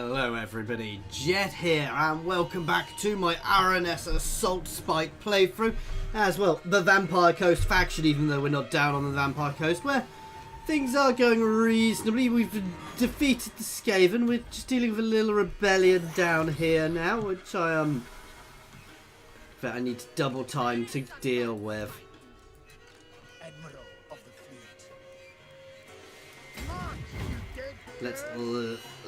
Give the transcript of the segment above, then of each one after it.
Hello everybody, Jet here, and welcome back to my Aranessa Saltspite playthrough, as well, the Vampire Coast faction, even though we're not down on the Vampire Coast, where things are going reasonably. We've defeated the Skaven, we're just dealing with a little rebellion down here now, which I need double time to deal with. Let's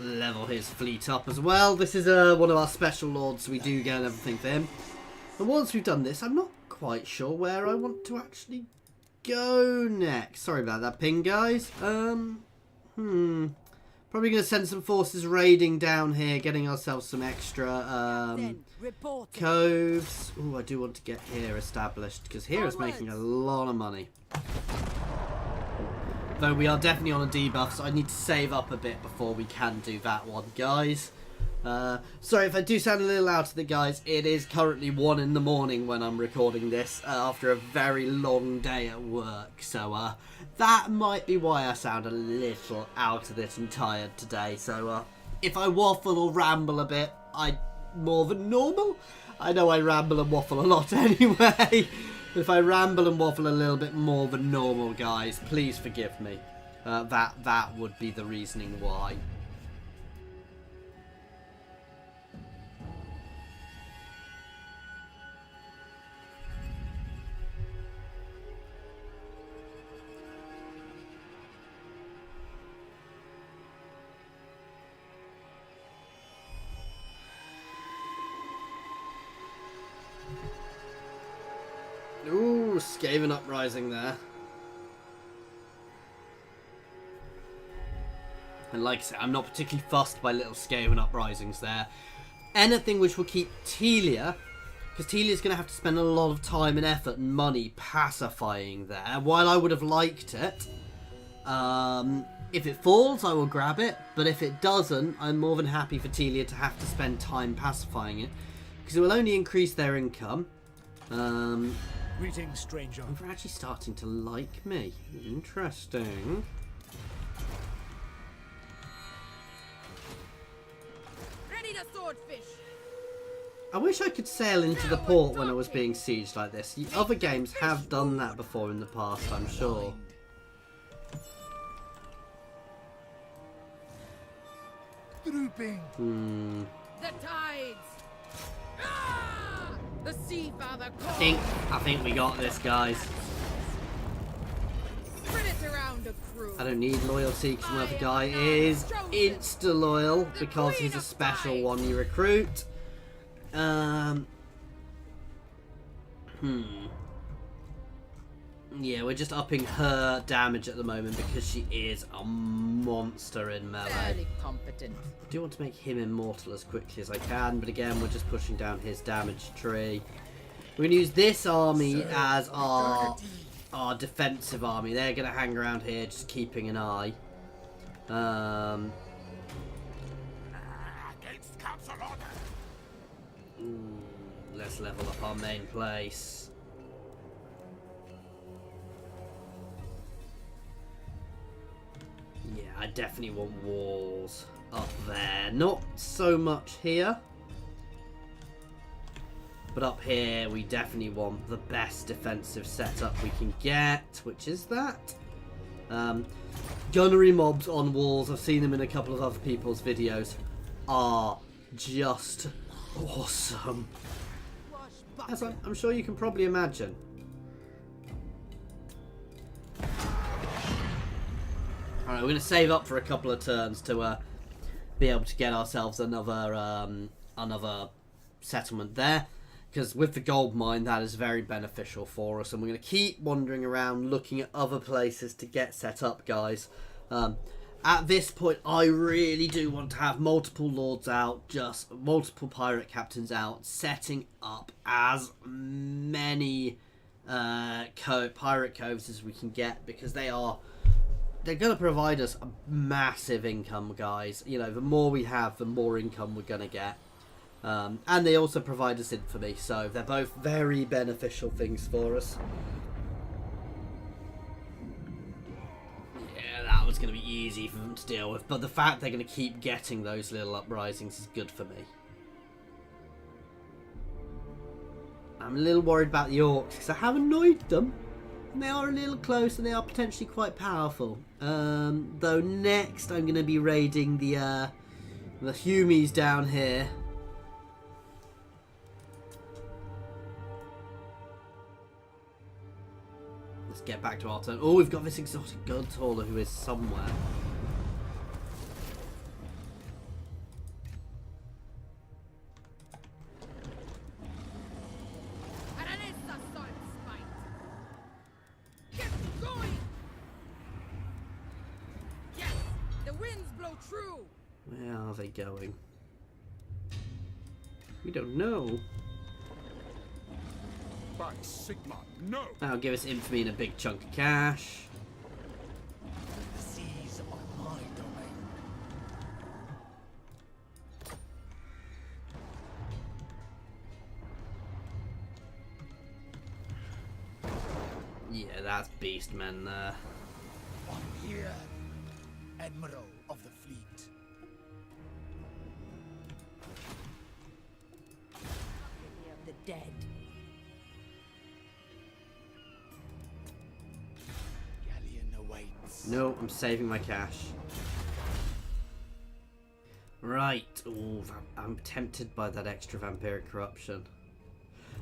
level his fleet up as well. This is one of our special lords, so we do get everything for him. And once we've done this, I'm not quite sure where I want to actually go next. Sorry about that ping, guys. Probably going to send some forces raiding down here, getting ourselves some extra coves. Oh, I do want to get here established, because here is making a lot of money. Though we are definitely on a debuff, so I need to save up a bit before we can do that one, guys. Sorry if I do sound a little out of it, guys. It is currently 1 in the morning when I'm recording this, after a very long day at work. So that might be why I sound a little out of it and tired today. So if I waffle or ramble a bit, more than normal. I know I ramble and waffle a lot anyway. If I ramble and waffle a little bit more than normal, guys, please forgive me. That would be the reasoning why. Ooh, Skaven uprising there. And like I said, I'm not particularly fussed by little Skaven uprisings there. Anything which will keep Telia, because Telia's going to have to spend a lot of time and effort and money pacifying there. While I would have liked it, if it falls, I will grab it. But if it doesn't, I'm more than happy for Telia to have to spend time pacifying it, because it will only increase their income. Greetings, stranger. And they're actually starting to like me. Interesting. Ready to swordfish. I wish I could sail into the port when I was being sieged like this. Other games have done that before in the past, I'm sure. Drooping. The tides. The sea father I think we got this, guys. I don't need loyalty because my other guy is insta-loyal because he's a special one you recruit. Yeah, we're just upping her damage at the moment because she is a monster in melee. Fairly competent. I do want to make him immortal as quickly as I can, but again, we're just pushing down his damage tree. We're going to use this army as our defensive army. They're going to hang around here just keeping an eye. Let's level up our main place. Yeah, I definitely want walls up there. Not so much here. But up here, we definitely want the best defensive setup we can get. Which is that. Gunnery mobs on walls, I've seen them in a couple of other people's videos, are just awesome. As I'm sure you can probably imagine. Alright, we're going to save up for a couple of turns to be able to get ourselves another settlement there. Because with the gold mine, that is very beneficial for us. And we're going to keep wandering around looking at other places to get set up, guys. At this point, I really do want to have multiple lords out, just multiple pirate captains out, setting up as many pirate coves as we can get, because they're going to provide us a massive income, guys. You know, the more we have, the more income we're going to get. And they also provide us infamy, so they're both very beneficial things for us. Yeah, that was going to be easy for them to deal with, but the fact they're going to keep getting those little uprisings is good for me. I'm a little worried about the orcs because I have annoyed them. And they are a little close and they are potentially quite powerful. Though next I'm going to be raiding the Humies down here. Let's get back to our turn. Oh, we've got this exotic god hauler who is somewhere. Aranessa Saltspite. Get going! Yes, the winds blow true. Where are they going? We don't know. By Sigma, no! That'll give us infamy and a big chunk of cash. The seas are my domain. Yeah, that's beastmen there. I'm here, Admiral of the Fleet. Of the dead. Galleon awaits. No, I'm saving my cash. Right. Oh, I'm tempted by that extra vampiric corruption.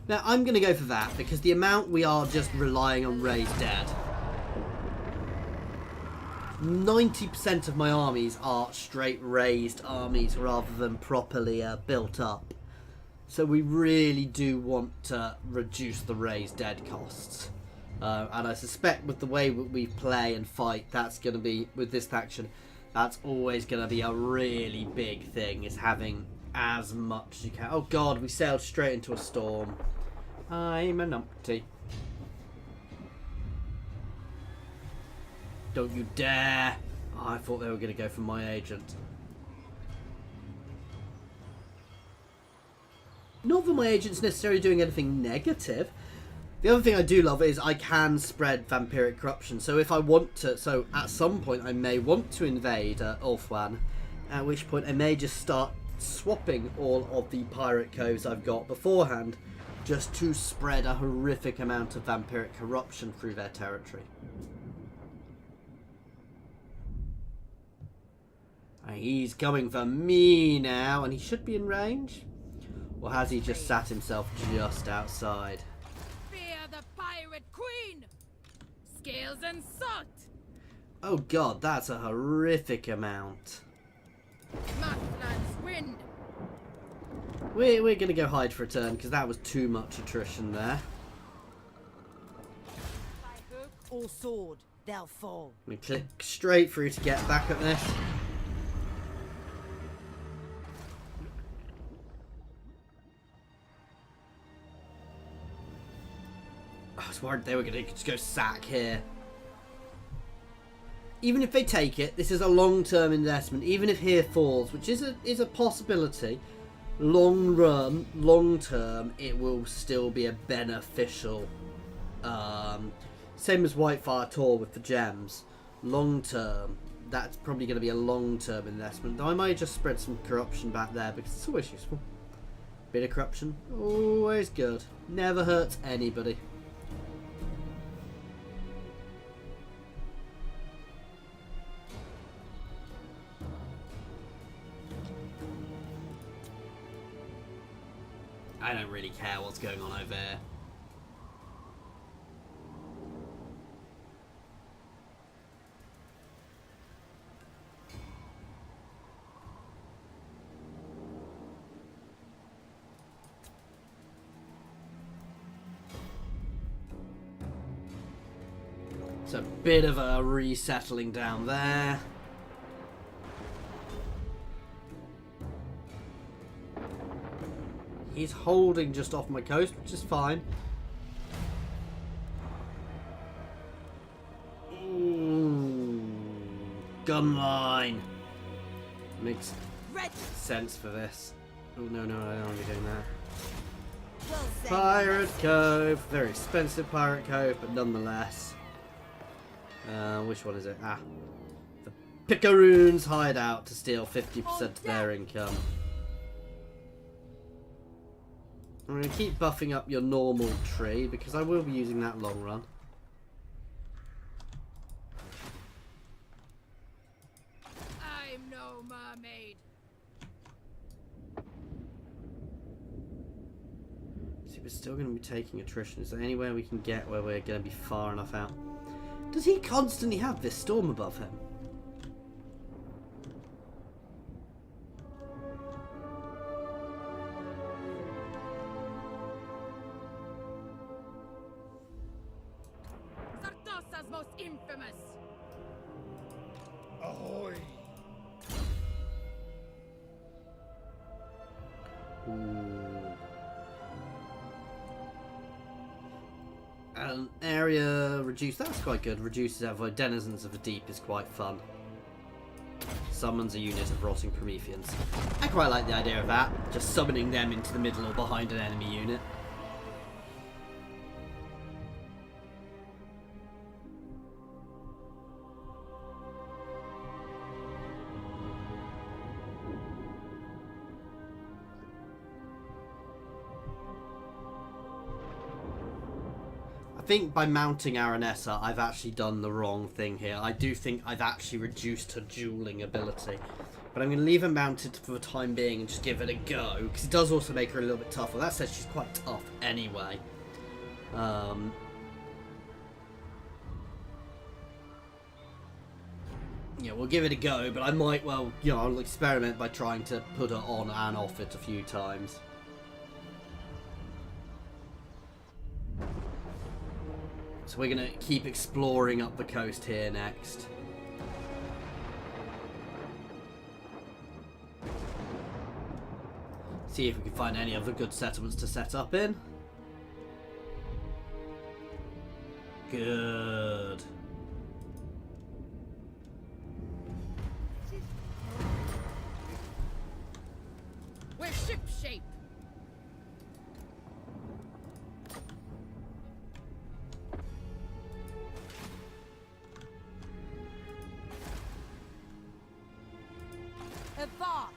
Now, I'm going to go for that because the amount we are just relying on raised dead. 90% of my armies are straight raised armies rather than properly built up. So we really do want to reduce the raised dead costs. And I suspect with the way we play and fight, that's going to be, with this faction, that's always going to be a really big thing, is having as much as you can. Oh god, we sailed straight into a storm. I'm a numpty. Don't you dare! Oh, I thought they were going to go for my agent. Not that my agent's necessarily doing anything negative. The other thing I do love is I can spread vampiric corruption. So if I want to, so at some point I may want to invade Ulthuan, at which point I may just start swapping all of the pirate coves I've got beforehand, just to spread a horrific amount of vampiric corruption through their territory. He's coming for me now, and he should be in range. Or has he just sat himself just outside? Fear the pirate queen. Scales and salt. Oh god, that's a horrific amount. Markland's wind. We're going to go hide for a turn, because that was too much attrition there. By hook or sword, they'll fall. We click straight through to get back at this. I was worried they were going to just go sack here. Even if they take it, this is a long-term investment. Even if here falls, which is a possibility, long run, long term, it will still be a beneficial. Same as Whitefire Tor with the gems. Long term, that's probably going to be a long-term investment. Though I might just spread some corruption back there because it's always useful. Bit of corruption, always good. Never hurts anybody. I don't really care what's going on over there. It's a bit of a resettling down there. He's holding just off my coast, which is fine. Ooh, gun line. Makes sense for this. Oh no, I don't want to be doing that. Well said. Pirate Cove, very expensive Pirate Cove, but nonetheless. Which one is it? Ah, Picaroon's hideout to steal 50% of their income. I'm going to keep buffing up your normal tree because I will be using that long run. I'm no mermaid. See, we're still going to be taking attrition. Is there anywhere we can get where we're going to be far enough out? Does he constantly have this storm above him? Sartosa's most infamous. Ahoy! Area reduced. That's quite good. Reduces avoid denizens of the deep is quite fun. Summons a unit of rotting Prometheans. I quite like the idea of that. Just summoning them into the middle or behind an enemy unit. I think by mounting Aranessa, I've actually done the wrong thing here. I do think I've actually reduced her dueling ability. But I'm going to leave her mounted for the time being and just give it a go. Because it does also make her a little bit tougher. That says she's quite tough anyway. Yeah, we'll give it a go. But I might, well, you know, I'll experiment by trying to put her on and off it a few times. So we're going to keep exploring up the coast here next. See if we can find any other good settlements to set up in. Good. We're shipshape. Avast!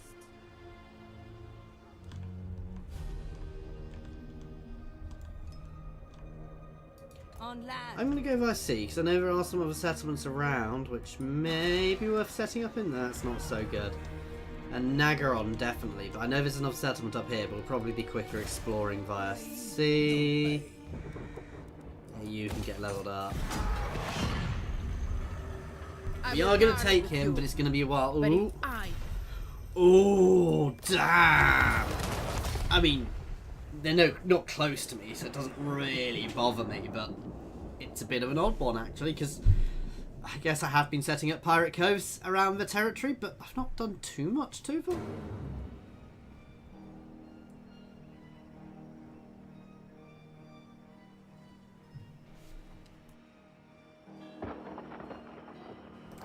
On land. I'm going to go by sea because I know there are some other settlements around which may be worth setting up in. That's not so good. And Nagaron definitely, but I know there's another settlement up here, but we'll probably be quicker exploring via sea. Yeah, you can get leveled up. We are going to take him, but it's going to be a while. Ooh. Oh, damn! I mean, they're not close to me, so it doesn't really bother me, but it's a bit of an odd one, actually, because I guess I have been setting up pirate coves around the territory, but I've not done too much to them.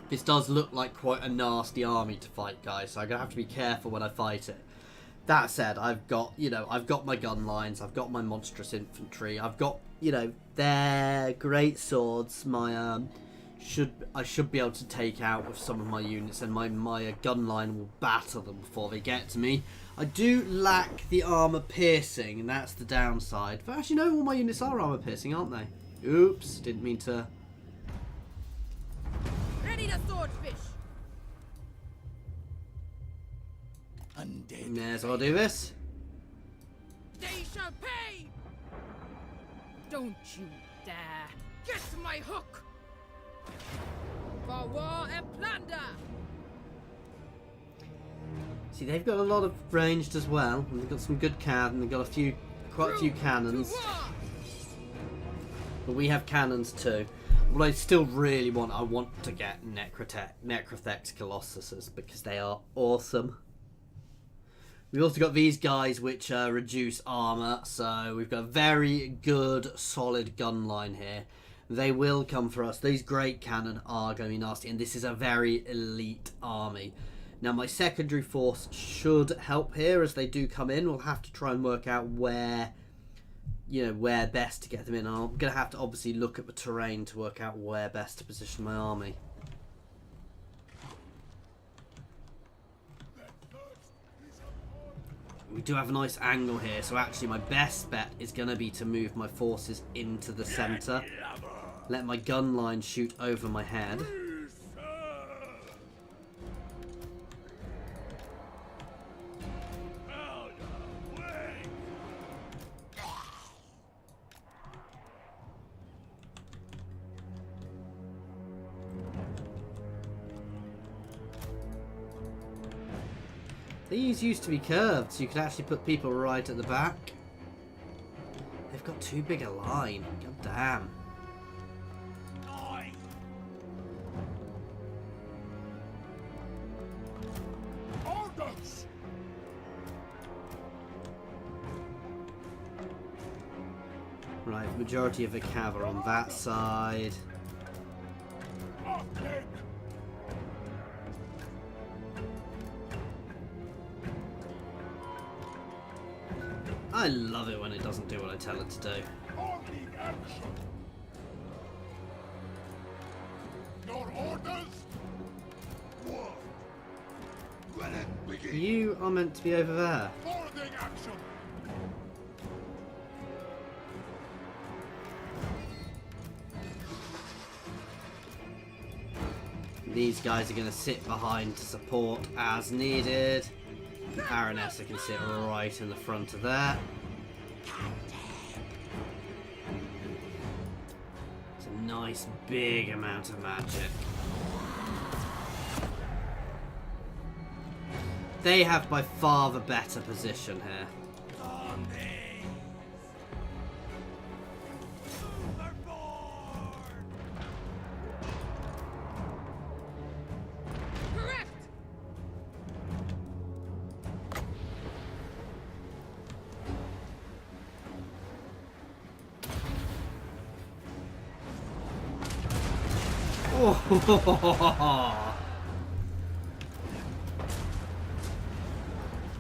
This does look like quite a nasty army to fight, guys, so I'm going to have to be careful when I fight it. That said, I've got, you know, I've got my gun lines, I've got my monstrous infantry, I've got, you know, their great swords, my, I should be able to take out with some of my units, and my gun line will batter them before they get to me. I do lack the armor piercing, and that's the downside. But actually, no, all my units are armor piercing, aren't they? Oops, didn't mean to... Ready to swordfish. Undead. May as well do this. They shall pay. Don't you dare. Get my hook. For war and plunder. See, they've got a lot of ranged as well, and they've got some good cannon. They've got quite a few cannons. But we have cannons too. What I still really want, I want to get Necrothex Colossuses because they are awesome. We've also got these guys which reduce armor, so we've got a very good, solid gun line here. They will come for us. These great cannon are going to be nasty, and this is a very elite army. Now, my secondary force should help here as they do come in. We'll have to try and work out where, you know, where best to get them in. I'm going to have to obviously look at the terrain to work out where best to position my army. We do have a nice angle here, so actually my best bet is going to be to move my forces into the centre. Let my gun line shoot over my head. These used to be curved, so you could actually put people right at the back. They've got too big a line. God damn. Hordes! Right, majority of the cav are on that side. I love it when it doesn't do what I tell it to do. Your orders? You are meant to be over there. Boarding action! These guys are going to sit behind to support as needed. Aranessa can sit right in the front of there. It's a nice big amount of magic. They have by far the better position here.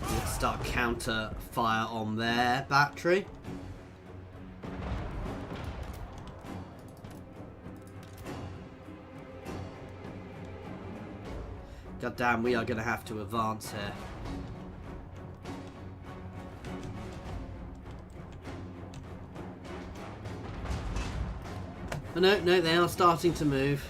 Let's start counter fire on their battery. God damn, we are going to have to advance here. Oh, no, they are starting to move.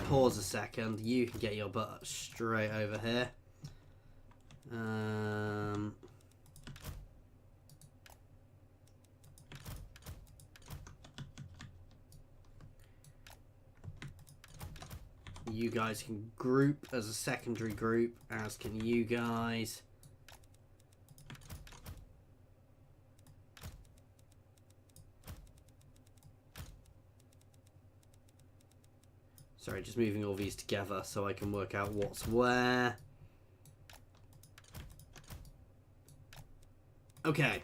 Pause a second. You can get your butt straight over here. You guys can group as a secondary group, as can you guys. Sorry, just moving all these together so I can work out what's where. Okay.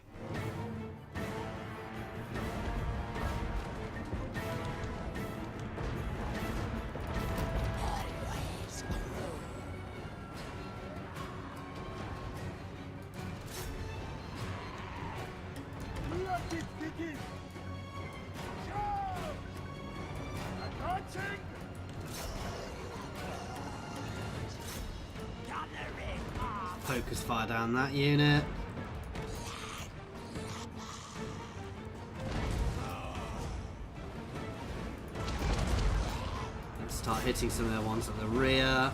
Let it begin! Charge! Advancing! Focus fire down that unit. Let's start hitting some of the ones at the rear.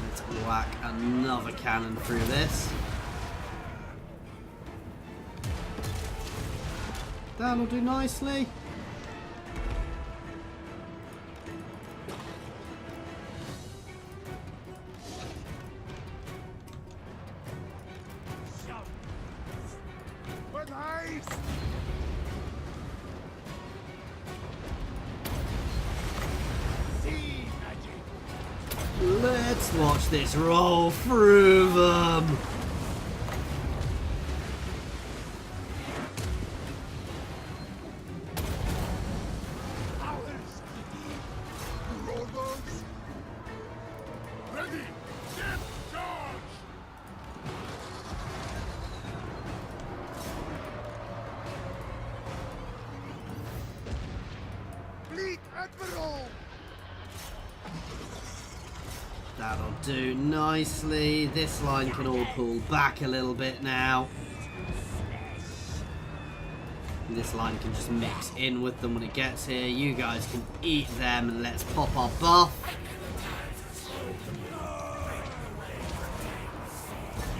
Let's whack another cannon through this. That'll do nicely. Let's watch this roll through them. That'll do nicely. This line can all pull back a little bit now. This line can just mix in with them when it gets here. You guys can eat them and let's pop our buff.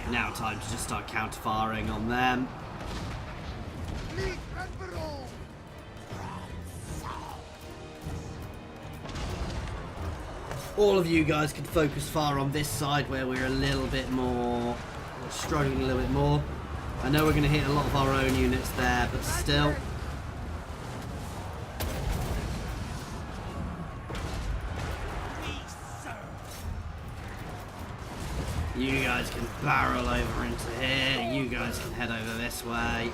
Now time to just start counter-firing on them. All of you guys can focus fire on this side where we're a little bit more... We're struggling a little bit more. I know we're going to hit a lot of our own units there, but still. You guys can barrel over into here. You guys can head over this way.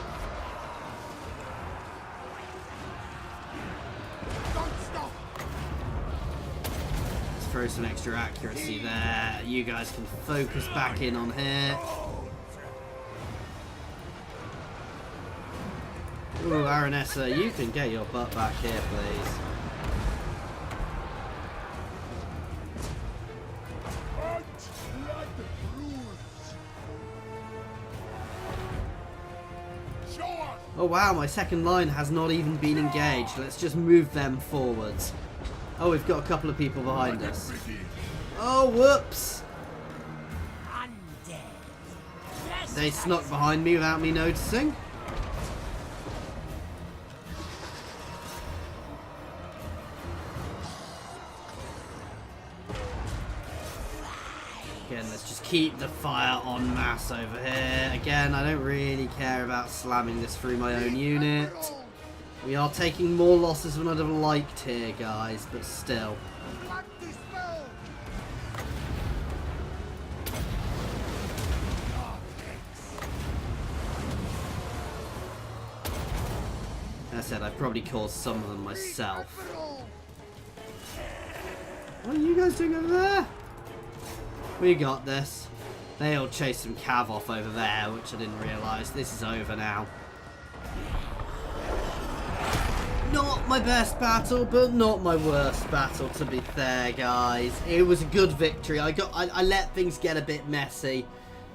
Throw some extra accuracy there. You guys can focus back in on here. Ooh, Aranessa, you can get your butt back here, please. Oh wow, my second line has not even been engaged. Let's just move them forwards. Oh, we've got a couple of people behind us. Oh, whoops! They snuck behind me without me noticing. Again, let's just keep the fire en masse over here. Again, I don't really care about slamming this through my own unit. We are taking more losses than I'd have liked here, guys, but still. As I said, I've probably caused some of them myself. What are you guys doing over there? We got this. They all chased some cav off over there, which I didn't realise. This is over now. Not my best battle, but not my worst battle, to be fair, guys. It was a good victory. I let things get a bit messy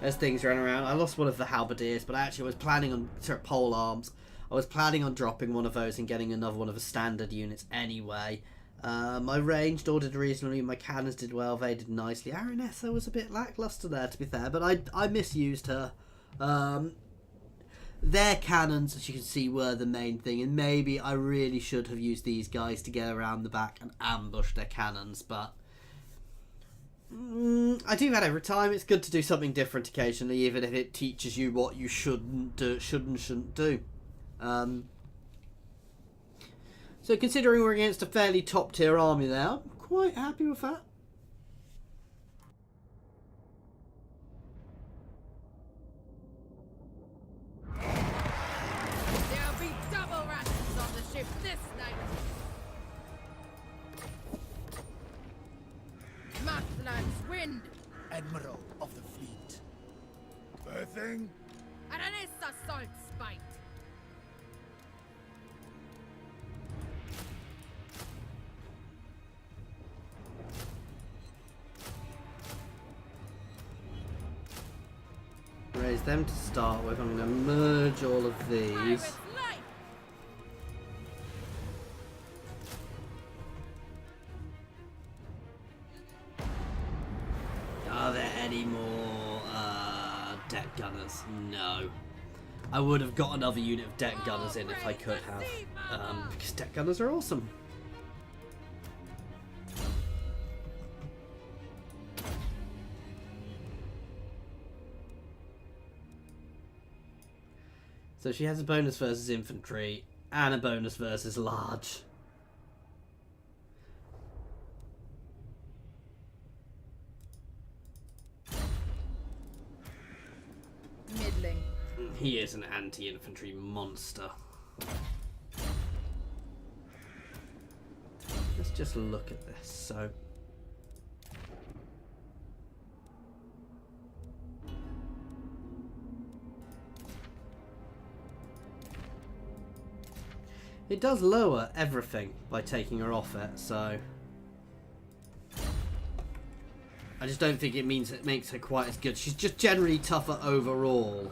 as things ran around. I lost one of the halberdiers, but I actually was planning on pole arms. I was planning on dropping one of those and getting another one of the standard units anyway. My ranged all did reasonably. My cannons did well. They did nicely. Aranessa was a bit lackluster there, to be fair, but I misused her. Their cannons, as you can see, were the main thing, and maybe I really should have used these guys to get around the back and ambush their cannons, but I do that every time. It's good to do something different occasionally, even if it teaches you what you should and shouldn't do. So considering we're against a fairly top tier army there, I'm quite happy with that. This night. Markland's wind. Admiral of the fleet. Birthing? Aranessa Saltspite. Raise them to start with. I'm going to merge all of these. Are there any more deck gunners? No. I would have got another unit of deck gunners in if I could have. Because deck gunners are awesome. So she has a bonus versus infantry and a bonus versus large. Middling. He is an anti-infantry monster. Let's just look at this. So it does lower everything by taking her off it, so I just don't think it means it makes her quite as good. She's just generally tougher overall.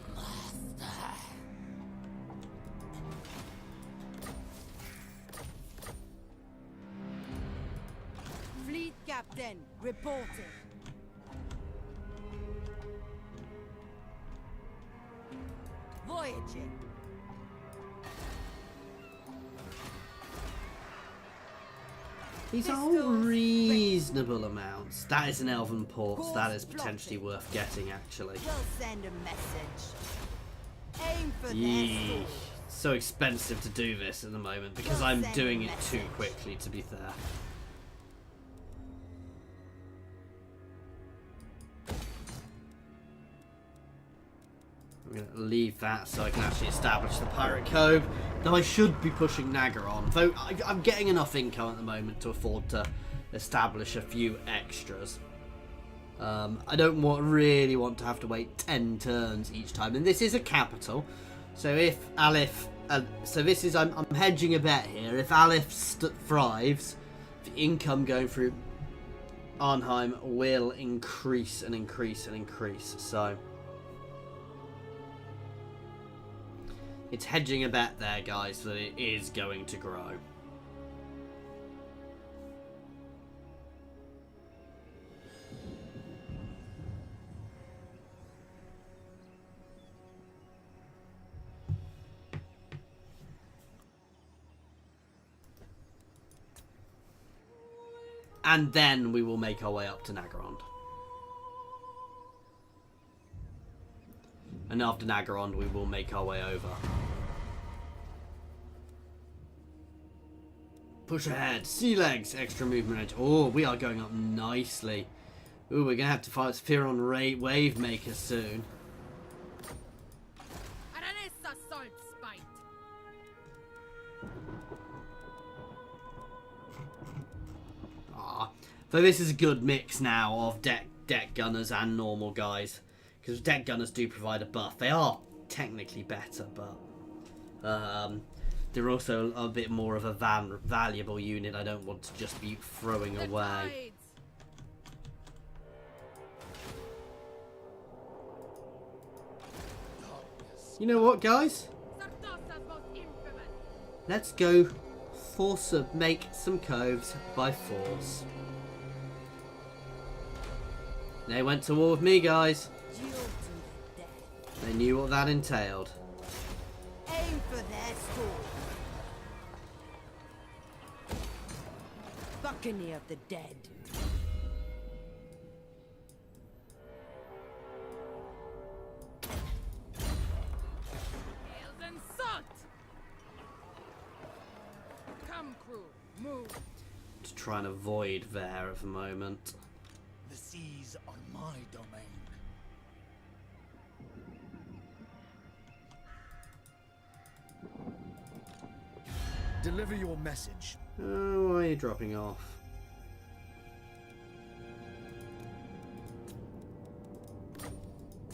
Fleet captain reporting. Voyaging. These are all reasonable amounts. That is an elven port, so that is potentially worth getting, actually. We'll send a message. Aim for their Yee. swords. So expensive to do this at the moment because I'm doing it too quickly, to be fair. I'm going to leave that so I can actually establish the Pirate Cove. Though I should be pushing Nagar on. Though I'm getting enough income at the moment to afford to establish a few extras. I don't really want to have to wait 10 turns each time. And this is a capital. So if Alif... so this is... I'm hedging a bet here. If Alif thrives, the income going through Arnheim will increase and increase and increase. So... it's hedging a bet there, guys, that it is going to grow. And then we will make our way up to Nagarond. And after Nagarond, we will make our way over. Push ahead. Sea legs. Extra movement edge. Oh, we are going up nicely. Ooh, we're going to have to fight Fearon Wave Maker soon. Aranessa Saltspite. Ah, so this is a good mix now of deck gunners and normal guys. Because deck gunners do provide a buff. They are technically better, but they're also a bit more of a valuable unit. I don't want to just be throwing The away. tides. You know what, guys? Sartosa's most infamous. Let's go make some coves by force. They went to war with me, guys. Duel to the death. They knew what that entailed. Aim for their sword. Buccaneer of the dead. Hails and salt. Come, crew, move. To try and avoid there at the moment. The seas are my domain. Deliver your message. Oh, why are you dropping off?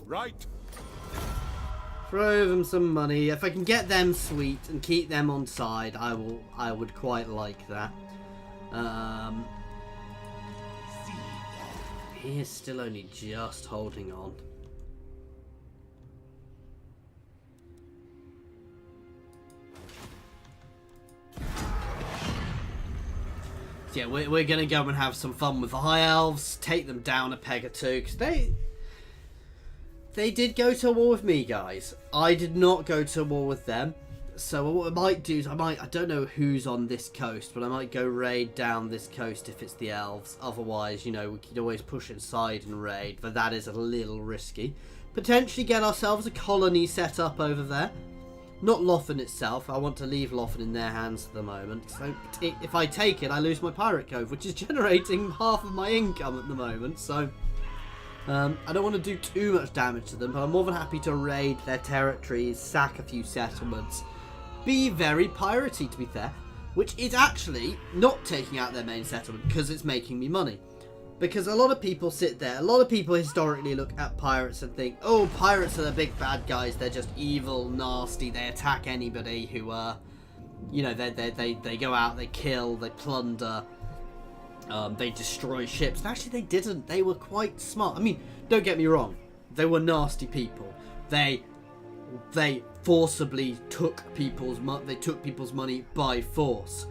Right. Throw them some money. If I can get them sweet and keep them on side, I would quite like that. He is still only just holding on. So yeah, we're going to go and have some fun with the High Elves, take them down a peg or two, because they did go to war with me, guys. I did not go to war with them. So what I might do is I don't know who's on this coast, but I might go raid down this coast if it's the elves. Otherwise, you know, we could always push inside and raid, but that is a little risky. Potentially get ourselves a colony set up over there. Not Lothan itself. I want to leave Lothan in their hands at the moment. So if I take it, I lose my Pirate Cove, which is generating half of my income at the moment. So I don't want to do too much damage to them, but I'm more than happy to raid their territories, sack a few settlements, be very piratey, to be fair, which is actually not taking out their main settlement because it's making me money. Because a lot of people sit there, a lot of people historically look at pirates and think, oh, pirates are the big bad guys, they're just evil, nasty, they attack anybody who, you know, they go out, they kill, they plunder. They destroy ships. And actually, they didn't. They were quite smart. I mean, don't get me wrong. They were nasty people. They forcibly took people's money by force.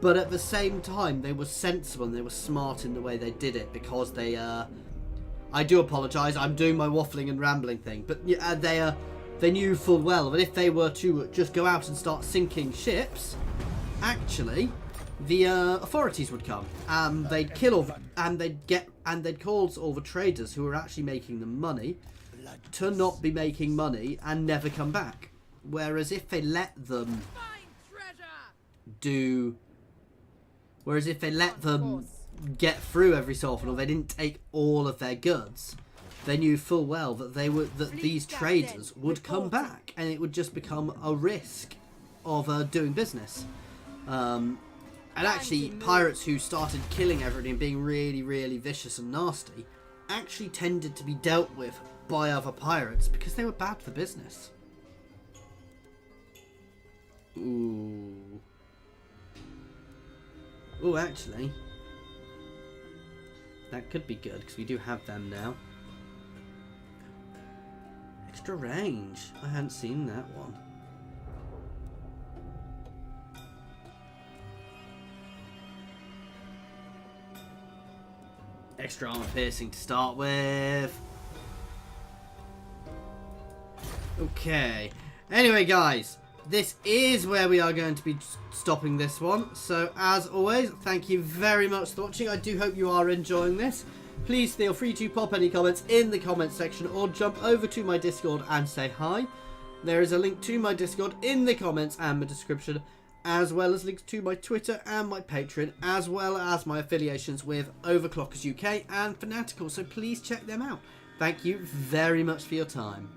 But at the same time, they were sensible and they were smart in the way they did it, because they I do apologise, I'm doing my waffling and rambling thing, but they knew full well that if they were to just go out and start sinking ships, actually the authorities would come and they'd kill all and they'd cause all the traders who were actually making the money to not be making money and never come back. Whereas if they let them get through every so often, or they didn't take all of their goods, they knew full well that these traders would come back, and it would just become a risk of doing business. And actually, pirates who started killing everybody and being really, really vicious and nasty actually tended to be dealt with by other pirates because they were bad for business. Ooh. Ooh, actually, that could be good because we do have them now. Extra range. I hadn't seen that one. Extra armor piercing to start with. Okay. Anyway, guys, this is where we are going to be stopping this one. So, as always, thank you very much for watching. I do hope you are enjoying this. Please feel free to pop any comments in the comments section or jump over to my Discord and say hi. There is a link to my Discord in the comments and the description, as well as links to my Twitter and my Patreon, as well as my affiliations with Overclockers UK and Fanatical. So please check them out. Thank you very much for your time.